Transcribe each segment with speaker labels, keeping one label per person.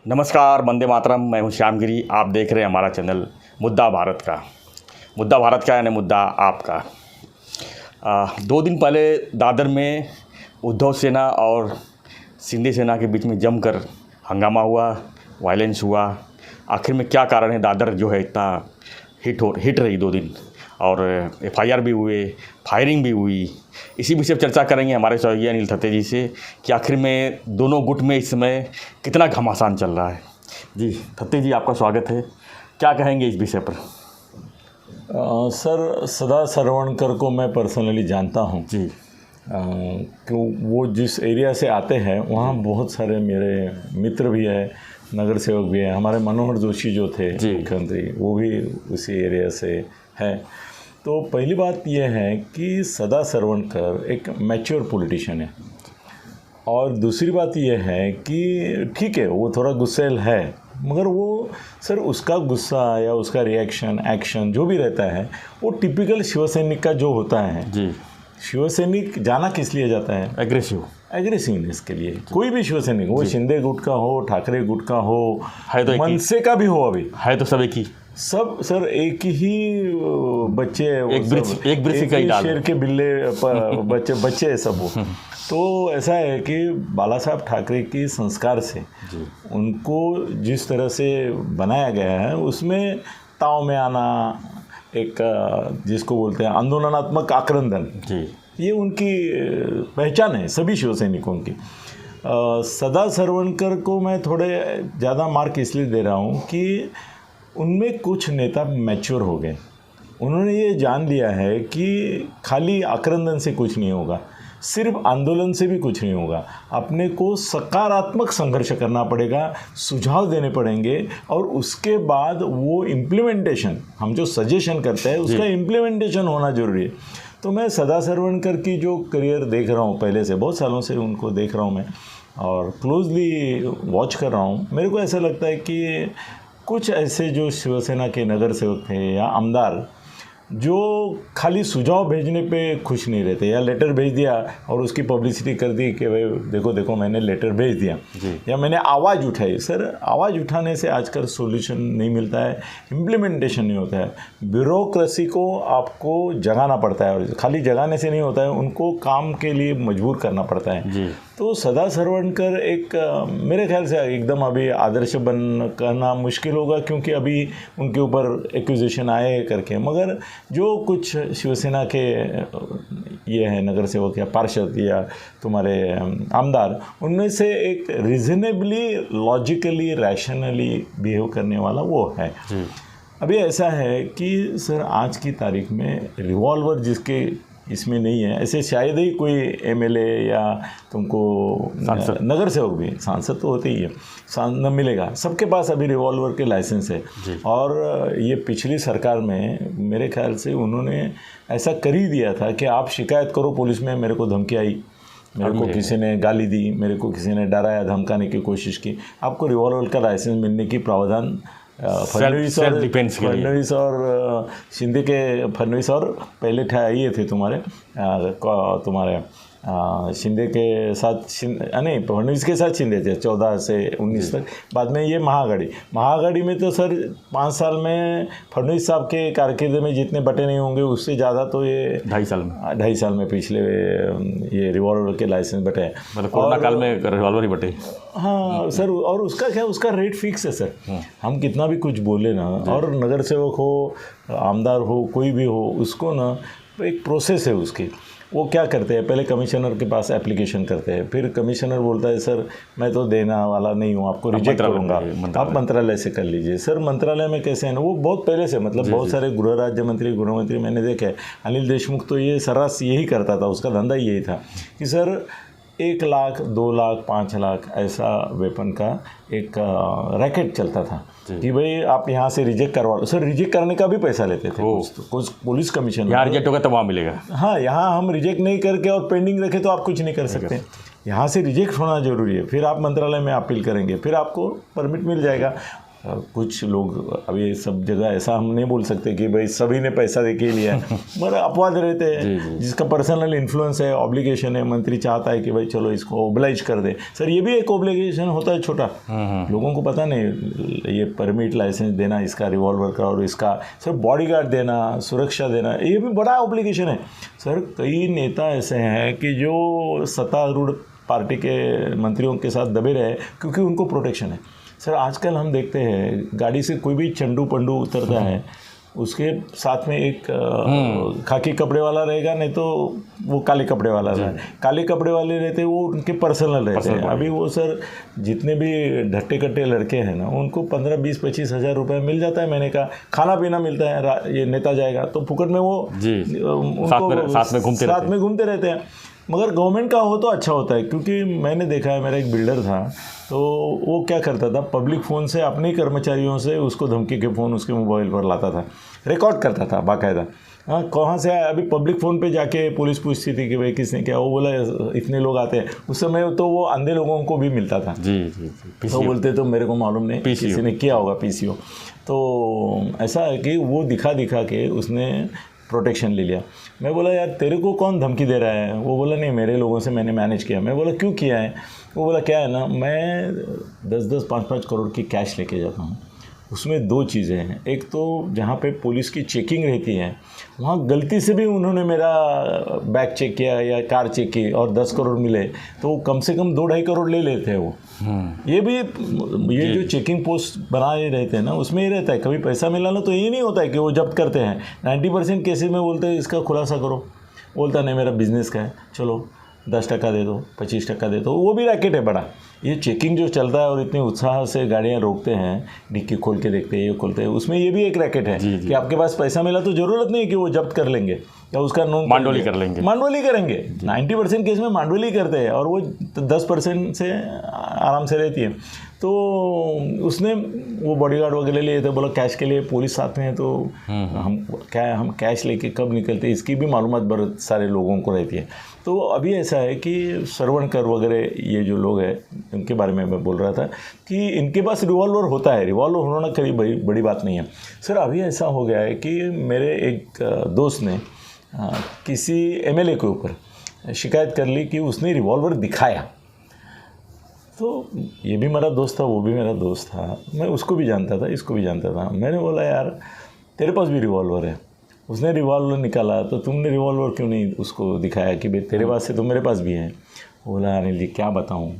Speaker 1: नमस्कार, वंदे मातरम। मैं हूं श्यामगिरी। आप देख रहे हैं हमारा चैनल मुद्दा भारत का। मुद्दा भारत का यानी मुद्दा आपका। 2 दिन पहले दादर में उद्धव सेना और शिंदे सेना के बीच में जमकर हंगामा हुआ, वायलेंस हुआ। आखिर में क्या कारण है दादर जो है इतना हिट रही 2 दिन, और FIR भी हुए, फायरिंग भी हुई। इसी विषय पर चर्चा करेंगे हमारे सहयोगी अनिल थत्ते जी से कि आखिर में दोनों गुट में इस समय कितना घमासान चल रहा है। जी थत्ते जी, आपका स्वागत है। क्या कहेंगे इस विषय पर?
Speaker 2: सर, सदा सरवणकर को मैं पर्सनली जानता हूं
Speaker 1: जी।
Speaker 2: कि वो जिस एरिया से आते हैं वहाँ बहुत सारे मेरे मित्र भी हैं, नगर सेवक भी हैं। हमारे मनोहर जोशी जो थे मुख्यमंत्री, वो भी उसी एरिया से हैं। तो पहली बात यह है कि सदा सरवणकर एक मैच्योर पॉलिटिशियन है, और दूसरी बात यह है कि ठीक है वो थोड़ा गुस्सैल है, मगर वो सर उसका गुस्सा या उसका रिएक्शन एक्शन जो भी रहता है वो टिपिकल शिवसैनिक का जो होता है।
Speaker 1: जी।
Speaker 2: शिवसैनिक जाना किस लिए जाता है? एग्रेसिवनेस के लिए। कोई भी शिवसैनिक, वो शिंदे गुट का हो, ठाकरे गुट का हो,
Speaker 1: है तो
Speaker 2: मनसे का भी हो, अभी
Speaker 1: है तो सब एक ही,
Speaker 2: सब सर एक ही बच्चे,
Speaker 1: एक वृक्ष का ही डाल,
Speaker 2: शेर के बिल्ले बच्चे सब हो। तो ऐसा है कि बाला साहब ठाकरे की संस्कार से उनको जिस तरह से बनाया गया है उसमें ताव में आना, एक जिसको बोलते हैं आंदोलनात्मक आक्रंदन, ये उनकी पहचान है सभी शिवसैनिकों की। सदा सरवणकर को मैं थोड़े ज़्यादा मार्क इसलिए दे रहा हूँ कि उनमें कुछ नेता मैच्योर हो गए। उन्होंने ये जान लिया है कि खाली आक्रंदन से कुछ नहीं होगा, सिर्फ आंदोलन से भी कुछ नहीं होगा। अपने को सकारात्मक संघर्ष करना पड़ेगा, सुझाव देने पड़ेंगे, और उसके बाद वो इम्प्लीमेंटेशन, हम जो सजेशन करते हैं उसका इम्प्लीमेंटेशन होना जरूरी है। तो मैं सदा सरवणकर की जो करियर देख रहा हूँ, पहले से बहुत सालों से उनको देख रहा हूँ मैं, और क्लोजली वॉच कर रहा हूँ। मेरे को ऐसा लगता है कि कुछ ऐसे जो शिवसेना के नगर सेवक थे या आमदार जो खाली सुझाव भेजने पे खुश नहीं रहते, या लेटर भेज दिया और उसकी पब्लिसिटी कर दी कि भाई देखो देखो मैंने लेटर भेज दिया, या मैंने आवाज़ उठाई। सर, आवाज़ उठाने से आजकल सॉल्यूशन नहीं मिलता है, इम्प्लीमेंटेशन नहीं होता है। ब्यूरोक्रेसी को आपको जगाना पड़ता है, और खाली जगाने से नहीं होता है, उनको काम के लिए मजबूर करना पड़ता है। तो सदा सरवणकर एक मेरे ख्याल से एकदम अभी आदर्श बन करना मुश्किल होगा, क्योंकि अभी उनके ऊपर एक्यूजेशन आए करके, मगर जो कुछ शिवसेना के ये है नगर सेवक या पार्षद या तुम्हारे आमदार, उनमें से एक रीजनेबली लॉजिकली रैशनली बिहेव करने वाला वो है। अभी ऐसा है कि सर आज की तारीख में रिवॉल्वर जिसके इसमें नहीं है, ऐसे शायद ही कोई MLA या तुमको नगर सेवक भी, सांसद तो होते ही है, न मिलेगा। सबके पास अभी रिवॉल्वर के लाइसेंस है। और ये पिछली सरकार में मेरे ख्याल से उन्होंने ऐसा कर ही दिया था कि आप शिकायत करो पुलिस में, मेरे को धमकी आई, मेरे को किसी ने गाली दी, मेरे को किसी ने डराया, धमकाने की कोशिश की, आपको रिवॉल्वर का लाइसेंस मिलने की प्रावधान फडणवीस और शिंदे के, फडणवीस और पहले ये थे तुम्हारे शिंदे के साथ नहीं, फडणवीस के साथ शिंदे थे 14 से 19 तक। बाद में ये महागढ़ी में तो सर 5 साल में फडणवीस साहब के कारकिर्द में जितने बटे नहीं होंगे उससे ज़्यादा तो ये 2.5 साल में पिछले ये रिवॉल्वर के लाइसेंस बटे हैं।
Speaker 1: मतलब कोरोना काल में रिवॉल्वर ही बटे।
Speaker 2: हाँ सर, और उसका क्या, उसका रेट फिक्स है सर। हम कितना भी कुछ बोले ना, और नगर सेवक हो, आमदार हो, कोई भी हो, उसको ना एक प्रोसेस है उसकी। वो क्या करते हैं, पहले कमिश्नर के पास एप्लीकेशन करते हैं, फिर कमिश्नर बोलता है सर मैं तो देना वाला नहीं हूँ, आपको रिजेक्ट करूँगा, आप मंत्रालय से कर लीजिए। सर मंत्रालय में कैसे है ना, वो बहुत पहले से, मतलब बहुत सारे गृह राज्य मंत्री, गृहमंत्री मैंने देखे हैं। अनिल देशमुख तो ये सर्रास यही करता था, उसका धंधा यही था कि सर 1 लाख 2 लाख 5 लाख ऐसा वेपन का एक रैकेट चलता था कि भाई आप यहाँ से रिजेक्ट करवा लो। सर रिजेक्ट करने का भी पैसा लेते थे कुछ पुलिस कमीशन।
Speaker 1: यहाँ रिजेक्ट होगा तो वहाँ मिलेगा।
Speaker 2: हाँ, यहाँ हम रिजेक्ट नहीं करके और पेंडिंग रखे तो आप कुछ नहीं कर सकते। यहाँ से रिजेक्ट होना जरूरी है, फिर आप मंत्रालय में अपील करेंगे, फिर आपको परमिट मिल जाएगा। कुछ लोग अभी सब जगह ऐसा हम नहीं बोल सकते कि भाई सभी ने पैसा दे के लिया है, मगर अपवाद रहते हैं जिसका पर्सनल इन्फ्लुएंस है, ऑब्लिगेशन है, मंत्री चाहता है कि भाई चलो इसको ओब्लाइज कर दे। सर ये भी एक ऑब्लिगेशन होता है छोटा, लोगों को पता नहीं, ये परमिट लाइसेंस देना इसका रिवॉल्वर का और इसका सर बॉडीगार्ड देना, सुरक्षा देना, ये भी बड़ा ऑब्लिगेशन है। सर कई नेता ऐसे हैं कि जो सत्तारूढ़ पार्टी के मंत्रियों के साथ दबे रहे क्योंकि उनको प्रोटेक्शन है। सर आजकल हम देखते हैं गाड़ी से कोई भी चंडू पंडू उतरता है, उसके साथ में एक खाकी कपड़े वाला रहेगा, नहीं तो वो काले कपड़े वाला रहेगा। काले कपड़े वाले रहते हैं वो उनके पर्सनल रहते हैं। अभी वो सर जितने भी ढट्टे कट्टे लड़के हैं ना, उनको 15, 20, 25 हज़ार रुपये मिल जाता है महीने का, खाना पीना मिलता है। ये नेता जाएगा तो फुकट में वो उनको साथ में घूमते रहते हैं। मगर गवर्नमेंट का हो तो अच्छा होता है, क्योंकि मैंने देखा है, मेरा एक बिल्डर था तो वो क्या करता था, पब्लिक फ़ोन से अपने ही कर्मचारियों से उसको धमकी के फ़ोन उसके मोबाइल पर लाता था, रिकॉर्ड करता था बाकायदा। हाँ कहाँ से आया, अभी पब्लिक फ़ोन पे जाके पुलिस पूछती थी कि भाई किसने क्या, वो बोला इतने लोग आते हैं। उस समय तो वो अंधे लोगों को भी मिलता था। जी तो बोलते तो मेरे को मालूम नहीं, किसी ने किया होगा PCO। तो ऐसा है कि वो दिखा के उसने प्रोटेक्शन ले लिया। मैं बोला यार तेरे को कौन धमकी दे रहा है? वो बोला नहीं मेरे लोगों से मैंने मैनेज किया। मैं बोला क्यों किया है? वो बोला क्या है ना, मैं 10-10, 5-5 करोड़ की कैश लेके जाता हूँ। उसमें 2 चीज़ें हैं, एक तो जहाँ पे पुलिस की चेकिंग रहती है वहाँ गलती से भी उन्होंने मेरा बैग चेक किया या कार चेक की और 10 करोड़ मिले तो वो कम से कम 2-2.5 करोड़ ले लेते हैं वो। ये भी ये जो चेकिंग पोस्ट बनाए रहते हैं ना, उसमें ये रहता है कभी पैसा मिला ना तो ये नहीं होता है कि वो जब्त करते हैं। 90% केसेस में बोलते हैं इसका खुलासा करो, बोलता नहीं मेरा बिजनेस का है, चलो 10% दे दो, 25% दे दो। वो भी रैकेट है बड़ा। ये चेकिंग जो चलता है और इतने उत्साह से गाड़ियाँ रोकते हैं, डिक्की खोल के देखते हैं, ये खोलते हैं, उसमें ये भी एक रैकेट है कि आपके पास पैसा मिला तो ज़रूरत नहीं कि वो जब्त कर लेंगे या उसका नोन
Speaker 1: मांडोली कर लेंगे।
Speaker 2: मांडोली करेंगे। 90% केस में मांडोली करते हैं और वो 10% से आराम से रहती है। तो उसने वो बॉडीगार्ड वगैरह लिए थे, बोला कैश के लिए पुलिस साथ में है तो हम कैश लेके कब निकलते हैं इसकी भी मालूमात बहुत सारे लोगों को रहती है। तो अभी ऐसा है कि श्रवणकर वगैरह ये जो लोग हैं इनके बारे में मैं बोल रहा था कि इनके पास रिवॉल्वर होता है, रिवॉल्वर होना कभी बड़ी बात नहीं है। सर अभी ऐसा हो गया है कि मेरे एक दोस्त ने किसी MLA के ऊपर शिकायत कर ली कि उसने रिवॉल्वर दिखाया। तो ये भी मेरा दोस्त था, वो भी मेरा दोस्त था, मैं उसको भी जानता था, इसको भी जानता था। मैंने बोला यार तेरे पास भी रिवॉल्वर है, उसने रिवॉल्वर निकाला तो तुमने रिवॉल्वर क्यों नहीं उसको दिखाया कि भाई तेरे पास से तो मेरे पास भी है। बोला अनिल जी क्या बताऊँ,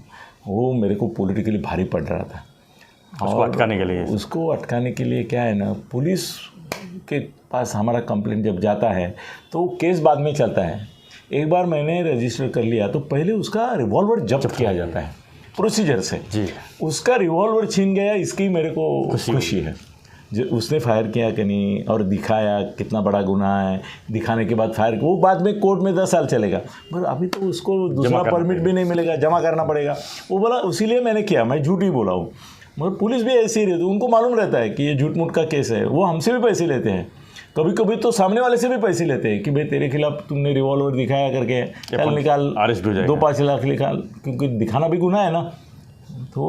Speaker 2: वो मेरे को पॉलिटिकली भारी पड़ रहा था।
Speaker 1: उसको अटकाने के लिए,
Speaker 2: उसको अटकाने के लिए क्या है ना, पुलिस के पास हमारा कंप्लेंट जब जाता है तो केस बाद में चलता है। एक बार मैंने रजिस्टर कर लिया तो पहले उसका रिवॉल्वर जब्त किया जाता है प्रोसीजर से जी। उसका रिवॉल्वर छीन गया, इसकी मेरे को खुशी है। जो उसने फायर किया कि नहीं और दिखाया कितना बड़ा गुनाह है, दिखाने के बाद फायर, वो बाद में कोर्ट में 10 साल चलेगा, मगर अभी तो उसको दूसरा परमिट भी नहीं मिलेगा, जमा करना पड़ेगा। वो बोला उसीलिए मैंने किया, मैं झूठ ही बोला हूँ। मगर पुलिस भी ऐसी ही रहती, उनको मालूम रहता है कि ये झूठ मूठ का केस है। वो हमसे भी पैसे लेते हैं, कभी कभी तो सामने वाले से भी पैसे लेते हैं कि भाई तेरे खिलाफ तुमने रिवॉल्वर दिखाया करके कल निकाल 2-5 लाख निकाल, क्योंकि दिखाना भी गुनाह है ना। तो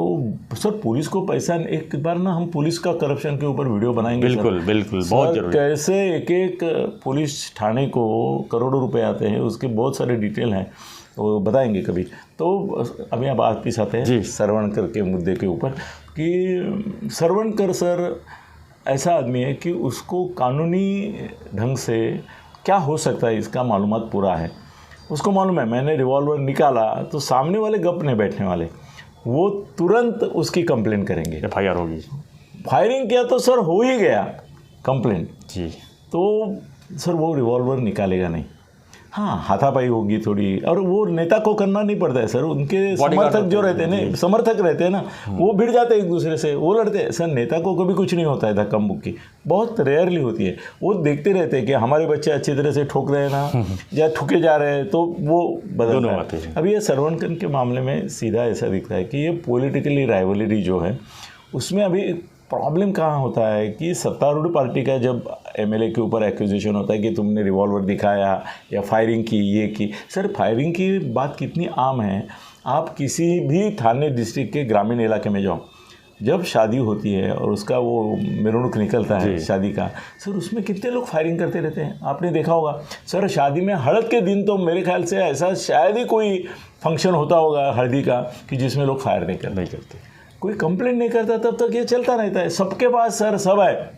Speaker 2: सर पुलिस को पैसा, एक बार ना हम पुलिस का करप्शन के ऊपर वीडियो बनाएंगे।
Speaker 1: बिल्कुल बहुत जरूरी।
Speaker 2: कैसे एक पुलिस थाने को करोड़ों रुपए आते हैं, उसके बहुत सारे डिटेल हैं, वो बताएंगे कभी। तो अभी आप वापस आते हैं श्रवणकर के मुद्दे के ऊपर कि श्रवणकर सर ऐसा आदमी है कि उसको कानूनी ढंग से क्या हो सकता है इसका मालूमात पूरा है। उसको मालूम है मैंने रिवॉल्वर निकाला तो सामने वाले गप नहीं बैठने वाले, वो तुरंत उसकी कंप्लेंट करेंगे,
Speaker 1: FIR होगी।
Speaker 2: फायरिंग किया तो सर हो ही गया कंप्लेंट
Speaker 1: जी।
Speaker 2: तो सर वो रिवॉल्वर निकालेगा नहीं। हाँ हाथापाई होगी थोड़ी, और वो नेता को करना नहीं पड़ता है सर, उनके समर्थक जो रहते हैं ना, समर्थक रहते हैं ना, वो भिड़ जाते हैं एक दूसरे से, वो लड़ते हैं। सर नेता को कभी कुछ नहीं होता है, धक्का मुक्की बहुत रेयरली होती है। वो देखते रहते हैं कि हमारे बच्चे अच्छी तरह से ठोक रहे हैं ना या ठुके जा रहे हैं, तो वो बदल जाते हैं। अभी ये श्रवणकर के मामले में सीधा ऐसा दिखता है कि ये पॉलिटिकली राइवलरी जो है उसमें अभी प्रॉब्लम कहाँ होता है कि सत्तारूढ़ पार्टी का जब MLA के ऊपर एक्यूजेशन होता है कि तुमने रिवॉल्वर दिखाया या फायरिंग की, ये की। सर फायरिंग की बात कितनी आम है, आप किसी भी थाने डिस्ट्रिक्ट के ग्रामीण इलाके में जाओ, जब शादी होती है और उसका वो मेरुणक निकलता है शादी का, सर उसमें कितने लोग फायरिंग करते रहते हैं, आपने देखा होगा सर। शादी में हड़द के दिन तो मेरे ख्याल से ऐसा शायद ही कोई फंक्शन होता होगा हल्दी का कि जिसमें लोग फायर नहीं करते, कोई कंप्लेंट नहीं करता, तब तक ये चलता रहता है। सबके पास सर सब है,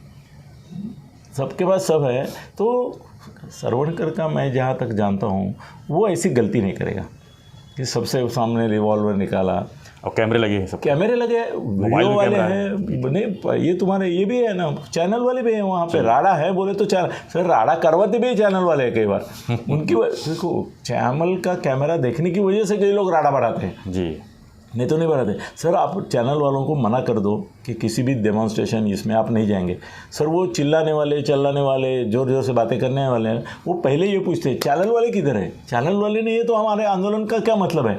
Speaker 2: सबके पास सब है। तो सरवणकर का मैं जहाँ तक जानता हूँ वो ऐसी गलती नहीं करेगा कि सबसे सामने रिवॉल्वर निकाला
Speaker 1: और कैमरे लगे हैं, सब
Speaker 2: कैमरे लगे, वीडियो वाले हैं, नहीं ये तुम्हारे ये भी है ना, चैनल वाले भी हैं वहाँ पे, राड़ा है बोले तो चैनल, सर राड़ा करवाते भी चैनल वाले हैं कई बार उनकी देखो चैनल का कैमरा देखने की वजह से कई लोग राड़ा बढ़ाते हैं
Speaker 1: जी,
Speaker 2: नहीं तो नहीं बढ़ाते। सर आप चैनल वालों को मना कर दो कि किसी भी डेमोन्स्ट्रेशन इसमें आप नहीं जाएंगे। सर वो चिल्लाने वाले, चिल्लाने वाले, जोर जोर से बातें करने वाले हैं, वो पहले ये पूछते हैं चैनल वाले किधर है, चैनल वाले नहीं है तो हमारे आंदोलन का क्या मतलब है।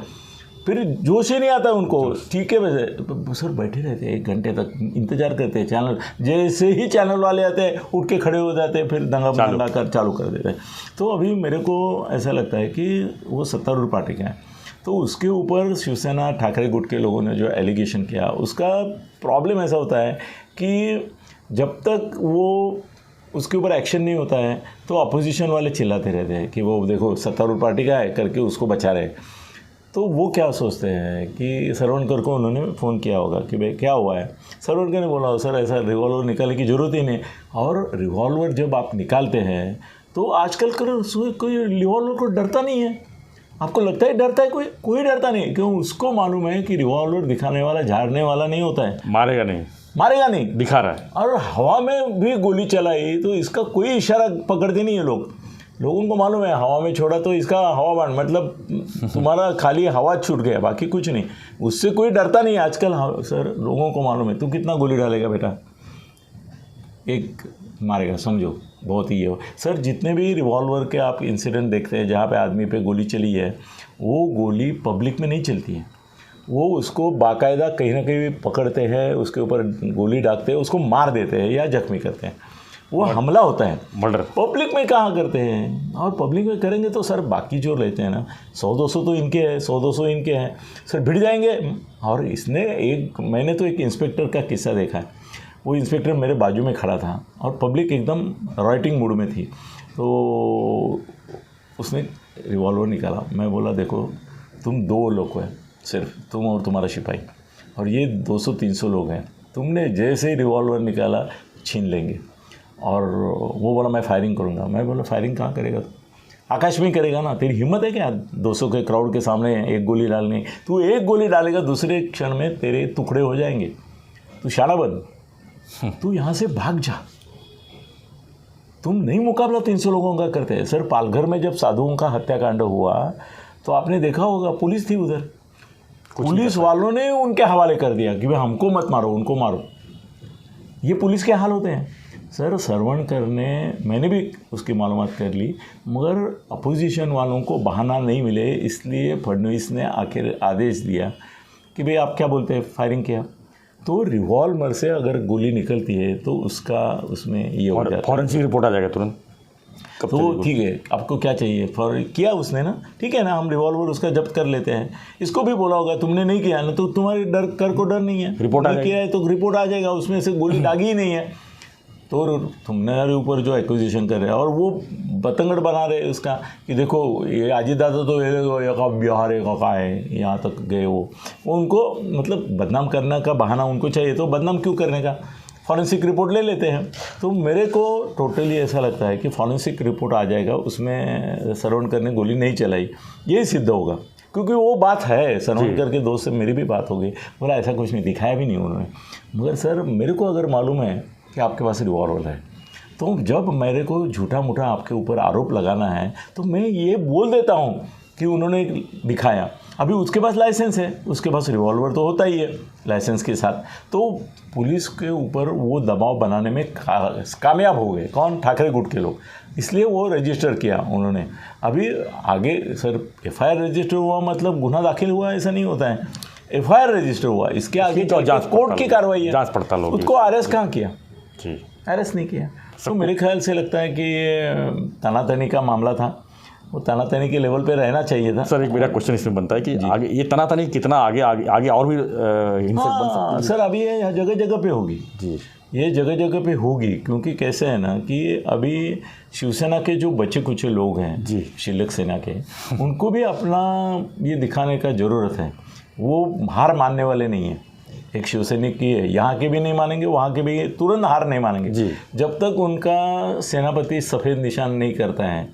Speaker 2: फिर जोश ही नहीं आता उनको, ठीक है वैसे सर बैठे रहते हैं 1 घंटे तक इंतजार करते हैं। चैनल जैसे ही चैनल वाले आते हैं उठ के खड़े हो जाते हैं, फिर दंगा कर चालू कर देते हैं। तो अभी मेरे को ऐसा लगता है कि वो सत्तारूढ़ पार्टी का है, तो उसके ऊपर शिवसेना ठाकरे गुट के लोगों ने जो एलिगेशन किया, उसका प्रॉब्लम ऐसा होता है कि जब तक वो उसके ऊपर एक्शन नहीं होता है तो अपोजिशन वाले चिल्लाते रहते हैं कि वो देखो सत्तारूढ़ पार्टी का है करके उसको बचा रहे। तो वो क्या सोचते हैं कि सरवणकर को उन्होंने फ़ोन किया होगा कि भाई क्या हुआ है, सरवणकर ने बोला सर ऐसा रिवॉल्वर निकालने की ज़रूरत ही नहीं। और रिवॉल्वर जब आप निकालते हैं तो आजकल कोई रिवॉल्वर को डरता नहीं है, आपको लगता है डरता है, कोई डरता नहीं, क्यों उसको मालूम है कि रिवॉल्वर दिखाने वाला झाड़ने वाला नहीं होता है,
Speaker 1: मारेगा नहीं, दिखा रहा है।
Speaker 2: और हवा में भी गोली चलाई तो इसका कोई इशारा पकड़ते नहीं है लोगों को मालूम है हवा में छोड़ा तो इसका हवाबान मतलब तुम्हारा खाली हवा छूट गया, बाकी कुछ नहीं, उससे कोई डरता नहीं आजकल। सर लोगों को मालूम है, तू कितना गोली डालेगा बेटा, एक मारेगा समझो, बहुत ही हो। सर जितने भी रिवॉल्वर के आप इंसिडेंट देखते हैं जहाँ पे आदमी पे गोली चली है, वो गोली पब्लिक में नहीं चलती है, वो उसको बाकायदा कहीं ना कहीं पकड़ते हैं, उसके ऊपर गोली डालते हैं, उसको मार देते हैं या जख्मी करते हैं, वो हमला होता है।
Speaker 1: मर्डर
Speaker 2: पब्लिक में कहाँ करते हैं, और पब्लिक में करेंगे तो सर बाकी जो लेते हैं ना 100-200 तो इनके हैं, 100-200 इनके हैं, सर भिड़ जाएंगे। और मैंने तो एक इंस्पेक्टर का किस्सा देखा है, वो इंस्पेक्टर मेरे बाजू में खड़ा था और पब्लिक एकदम राइटिंग मूड में थी, तो उसने रिवॉल्वर निकाला। मैं बोला देखो तुम 2 लोग हैं, सिर्फ तुम और तुम्हारा सिपाही, और ये 200-300 लोग हैं, तुमने जैसे ही रिवॉल्वर निकाला छीन लेंगे। और वो बोला मैं फायरिंग करूँगा। मैं बोला फायरिंग कहाँ करेगा, आकाश में करेगा ना, तेरी हिम्मत है क्या 200 के क्राउड के सामने 1 गोली डालने, तू 1 गोली डालेगा दूसरे क्षण में तेरे टुकड़े हो जाएंगे, तू शाना बन, तू यहाँ से भाग जा, तुम नहीं मुकाबला 300 लोगों का करते हैं। सर पालघर में जब साधुओं का हत्याकांड हुआ तो आपने देखा होगा पुलिस थी उधर, पुलिस वालों ने उनके हवाले कर दिया कि भाई हमको मत मारो उनको मारो, ये पुलिस के हाल होते हैं। सर सरवणकर ने, मैंने भी उसकी मालूमात कर ली, मगर अपोजिशन वालों को बहाना नहीं मिले, इसलिए फडणवीस ने आखिर आदेश दिया कि भाई आप क्या बोलते हैं, फायरिंग किया। तो रिवॉल्वर से अगर गोली निकलती है तो उसका उसमें ये हो जाता है,
Speaker 1: फॉरेंसिक रिपोर्ट आ जाएगा तुरंत।
Speaker 2: तो ठीक है आपको क्या चाहिए, किया उसने ना, ठीक है ना, हम रिवॉल्वर उसका जब्त कर लेते हैं। इसको भी बोला होगा तुमने नहीं किया ना, तो तुम्हारे कर को डर नहीं है,
Speaker 1: रिपोर्ट आ
Speaker 2: किया है तो रिपोर्ट आ जाएगा, उसमें से गोली दागी ही नहीं है, तो तुमने ऊपर जो एक्विजिशन कर रहे हैं और वो बतंगड़ बना रहे हैं उसका कि देखो ये अजीत दादा तो ये का बिहार का है, यहाँ तक गए वो उनको मतलब बदनाम करने का बहाना उनको चाहिए, तो बदनाम क्यों करने का, फॉरेंसिक रिपोर्ट ले लेते हैं। तो मेरे को टोटली ऐसा लगता है कि फॉरेंसिक रिपोर्ट आ जाएगा, उसमें सरवणकर ने गोली नहीं चलाई, यही सिद्ध होगा, क्योंकि वो बात है सरवणकर के दोस्त से मेरी भी बात हो गई, बोला ऐसा कुछ नहीं, दिखाया भी नहीं उन्होंने। मगर सर मेरे को अगर मालूम है कि आपके पास रिवॉल्वर है, तो जब मेरे को झूठा मूठा आपके ऊपर आरोप लगाना है तो मैं ये बोल देता हूँ कि उन्होंने दिखाया, अभी उसके पास लाइसेंस है, उसके पास रिवॉल्वर तो होता ही है लाइसेंस के साथ, तो पुलिस के ऊपर वो दबाव बनाने में कामयाब हो गए, कौन, ठाकरे गुट के लोग, इसलिए वो रजिस्टर किया उन्होंने। अभी आगे सर FIR रजिस्टर हुआ मतलब गुना दाखिल हुआ ऐसा नहीं होता है, FIR रजिस्टर हुआ, इसके आगे कोर्ट की कार्रवाई है,
Speaker 1: जांच पड़ताल होगी,
Speaker 2: उसको अरेस्ट कहाँ किया,
Speaker 1: जी
Speaker 2: अरेस्ट नहीं किया। तो मेरे ख्याल से लगता है कि ये तनातनी का मामला था, वो तनातनी के लेवल पे रहना चाहिए था।
Speaker 1: सर एक मेरा क्वेश्चन इसमें बनता है कि आगे ये तनातनी कितना आगे आगे आगे और भी हिंसक बन सकती है?
Speaker 2: सर अभी ये जगह जगह पे होगी
Speaker 1: जी, ये
Speaker 2: जगह जगह पे होगी, क्योंकि कैसे है ना कि अभी शिवसेना के जो बच्चे कुछ लोग हैं
Speaker 1: जी,
Speaker 2: शिल्लक सेना के, उनको भी अपना ये दिखाने का ज़रूरत है। वो हार मानने वाले नहीं हैं। एक शिवसैनिक की है, यहाँ के भी नहीं मानेंगे, वहाँ के भी तुरंत हार नहीं मानेंगे
Speaker 1: जी।
Speaker 2: जब तक उनका सेनापति सफ़ेद निशान नहीं करता है,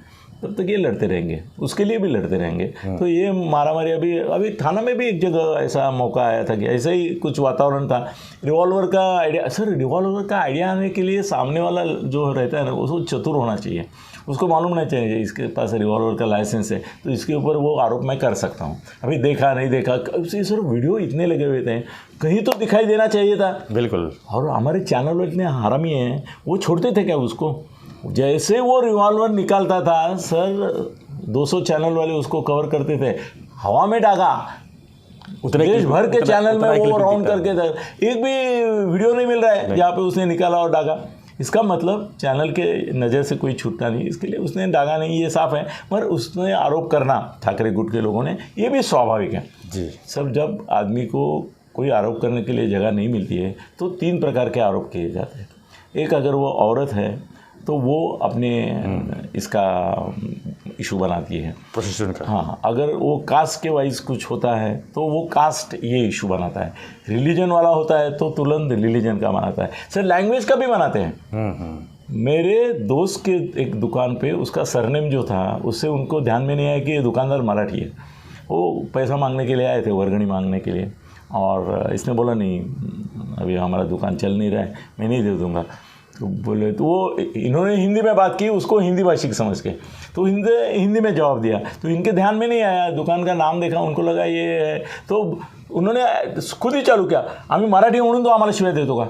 Speaker 2: तब तक ये लड़ते रहेंगे, उसके लिए भी लड़ते रहेंगे। तो ये मारामारी अभी थाना में भी एक जगह ऐसा मौका आया था कि ऐसा ही कुछ वातावरण था। रिवॉल्वर का आइडिया, सर रिवॉल्वर का आइडिया आने के लिए सामने वाला जो रहता है ना, उसको चतुर होना चाहिए, उसको मालूम नहीं चाहिए इसके पास रिवॉल्वर का लाइसेंस है तो इसके ऊपर वो आरोप मैं कर सकता हूँ। अभी देखा नहीं देखा, सर वीडियो इतने लगे हुए थे, कहीं तो दिखाई देना चाहिए था।
Speaker 1: बिल्कुल।
Speaker 2: और हमारे चैनल वाले इतने हरामी हैं, वो छोड़ते थे क्या उसको? जैसे वो रिवॉल्वर निकालता था सर, 200 चैनल वाले उसको कवर करते थे, हवा में डागा,
Speaker 1: उतने
Speaker 2: देश भर के चैनल में वो राउंड करके था, एक भी वीडियो नहीं मिल रहा है जहाँ पे उसने निकाला और डागा। इसका मतलब चैनल के नज़र से कोई छूटता नहीं, इसके लिए उसने डागा नहीं, ये साफ है। पर उसने आरोप करना ठाकरे गुट के लोगों ने, ये भी स्वाभाविक है
Speaker 1: जी।
Speaker 2: सब। जब आदमी को कोई आरोप करने के लिए जगह नहीं मिलती है तो 3 प्रकार के आरोप किए जाते हैं। एक, अगर वो औरत है तो वो अपने इसका इशू बनाती है,
Speaker 1: प्रोस्टिट्यूशन का।
Speaker 2: हाँ, अगर वो कास्ट के वाइज कुछ होता है तो वो कास्ट ये इशू बनाता है। रिलीजन वाला होता है तो तुरंत रिलीजन का बनाता है। सर लैंग्वेज का भी बनाते हैं। मेरे दोस्त के एक दुकान पे उसका सरनेम जो था, उससे उनको ध्यान में नहीं आया कि ये दुकानदार मराठी है। वो पैसा मांगने के लिए आए थे, वर्गणी मांगने के लिए, और इसने बोला नहीं अभी हमारा दुकान चल नहीं रहा है, मैं नहीं दे दूँगा। तो बोले, तो वो इन्होंने हिंदी में बात की, उसको हिंदी भाषी समझ के, तो हिंदी में जवाब दिया। तो इनके ध्यान में नहीं आया, दुकान का नाम देखा, उनको लगा ये है, तो उन्होंने खुद ही चालू किया, आम्ही मराठी म्हणून तो आम्हाला शिवाय देतो का,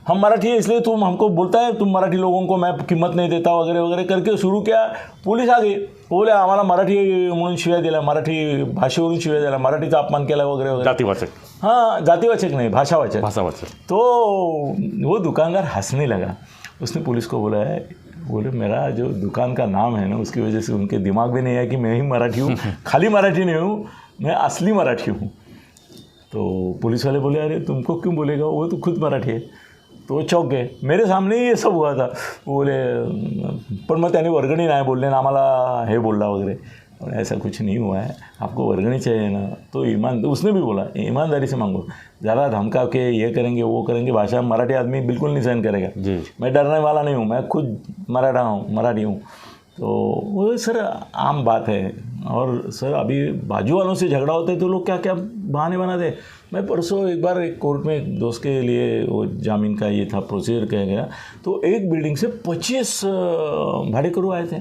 Speaker 2: हम मराठी है इसलिए तुम हमको बोलता है तुम मराठी लोगों को मैं कीमत नहीं देता वगैरह वगैरह करके शुरू किया। पुलिस आ गई, बोले आम्हाला मराठी म्हणून शिवाय दिला, मराठी भाषेवरून शिवाय दिला, मराठीचा अपमान केला वगैरह वगैरह।
Speaker 1: जातिवाचक।
Speaker 2: हाँ, जातिवाचक नहीं, भाषावाचक।
Speaker 1: भाषावाचक।
Speaker 2: तो वो दुकानदार हंसने लगा। उसने पुलिस को बोला है, बोले मेरा जो दुकान का नाम है ना, उसकी वजह से उनके दिमाग में नहीं आया कि मैं ही मराठी हूँ, खाली मराठी नहीं हूँ, मैं असली मराठी हूँ। तो पुलिस वाले बोले अरे तुमको क्यों बोलेगा, वो तो खुद मराठी है। तो वो चौक गए, मेरे सामने ही ये सब हुआ था। बोले पण मग त्याने वर्गणी नाही बोलले ना, आम्हाला हे बोलला वगैरह। और ऐसा कुछ नहीं हुआ है, आपको वर्गणी चाहिए ना तो उसने भी बोला ईमानदारी से मांगो, ज़रा धमका के ये करेंगे वो करेंगे, भाषा मराठी आदमी बिल्कुल नहीं सहन करेगा जी। मैं डरने वाला नहीं हूँ, मैं खुद मराठी हूँ। तो वो सर आम बात है। और सर अभी बाजू वालों से झगड़ा होता है तो लोग क्या क्या बहाने बनाते। मैं परसों एक बार एक कोर्ट में एक दोस्त के लिए वो जामीन का ये था प्रोसीजर किया गया, तो एक बिल्डिंग से 25 भाड़ेकरू आए थे,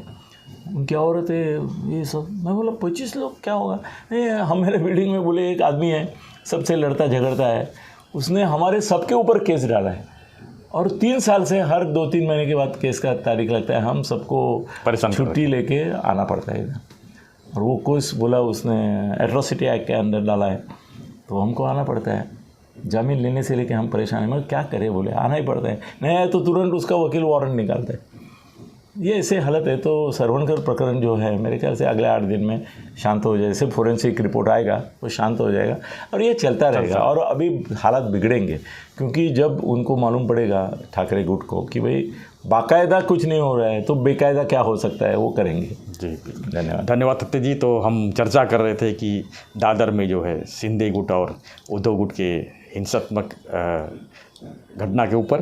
Speaker 2: उनकी औरत है ये सब। मैं बोला 25 लोग क्या होगा? नहीं, हमारे बिल्डिंग में बोले एक आदमी है सबसे लड़ता झगड़ता है, उसने हमारे सबके ऊपर केस डाला है और 3 साल से हर 2-3 महीने के बाद केस का तारीख लगता है, हम सबको छुट्टी लेके आना पड़ता है इधर। और वो केस बोला उसने एट्रोसिटी एक्ट के अंदर डाला है तो हमको आना पड़ता है, जामीन लेने से लेके हम परेशान हैं। मगर क्या करें, बोले आना ही पड़ता है, नहीं आया तो तुरंत उसका वकील वारंट निकालता है। ये ऐसे हालत है। तो सरवणकर प्रकरण जो है मेरे ख्याल से अगले 8 दिन में शांत हो जाए, जैसे फोरेंसिक रिपोर्ट आएगा वो शांत हो जाएगा और ये चलता रहेगा। और अभी हालात बिगड़ेंगे क्योंकि जब उनको मालूम पड़ेगा ठाकरे गुट को कि भाई बाकायदा कुछ नहीं हो रहा है तो बेकायदा क्या हो सकता है, वो करेंगे। जी धन्यवाद।
Speaker 1: धन्यवाद तत्ते जी। तो हम चर्चा कर रहे थे कि दादर में जो है शिंदे गुट और उद्धव गुट के हिंसात्मक घटना के ऊपर,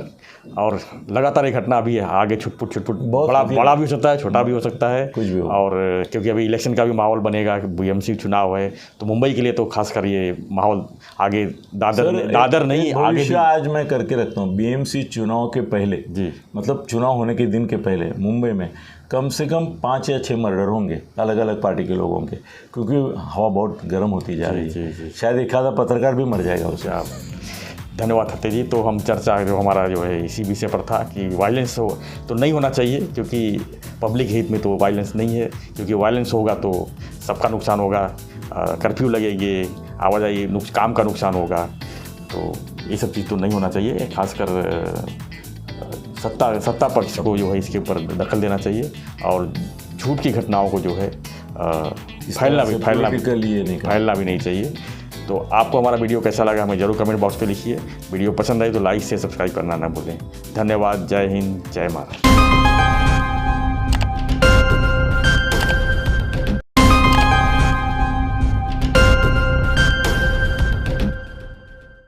Speaker 1: और लगातार ये घटना अभी आगे छुटपुट बड़ा भी हो सकता है, छोटा भी हो सकता है
Speaker 2: कुछ भी हो।
Speaker 1: और क्योंकि अभी इलेक्शन का भी माहौल बनेगा, बीएमसी चुनाव है, तो मुंबई के लिए तो खासकर ये माहौल आगे दादर नहीं आगे भी।
Speaker 2: आज मैं करके रखता हूँ बीएमसी चुनाव के पहले जी, मतलब चुनाव होने के दिन के पहले मुंबई में कम से कम 5 या 6 मर्डर होंगे अलग अलग पार्टी के लोगों के, क्योंकि हवा बहुत गर्म होती जा रही है। शायद एक आधा पत्रकार भी मर जाएगा उससे। आप
Speaker 1: धन्यवाद हत्ते जी। तो हम चर्चा जो हमारा जो है इसी विषय पर था कि वायलेंस हो तो नहीं होना चाहिए, क्योंकि पब्लिक हित में तो वायलेंस नहीं है, क्योंकि वायलेंस होगा तो सबका नुकसान होगा, कर्फ्यू लगेंगे, आवाजाही काम का नुकसान होगा, तो ये सब चीज़ तो नहीं होना चाहिए। खासकर सत्ता पक्ष को जो है इसके ऊपर दखल देना चाहिए और झूठ की घटनाओं को जो है फैलना भी नहीं चाहिए। तो आपको हमारा वीडियो कैसा लगा हमें ज़रूर कमेंट बॉक्स पे लिखिए। वीडियो पसंद आई तो लाइक से सब्सक्राइब करना ना भूलें। धन्यवाद। जय हिंद, जय महाराष्ट्र।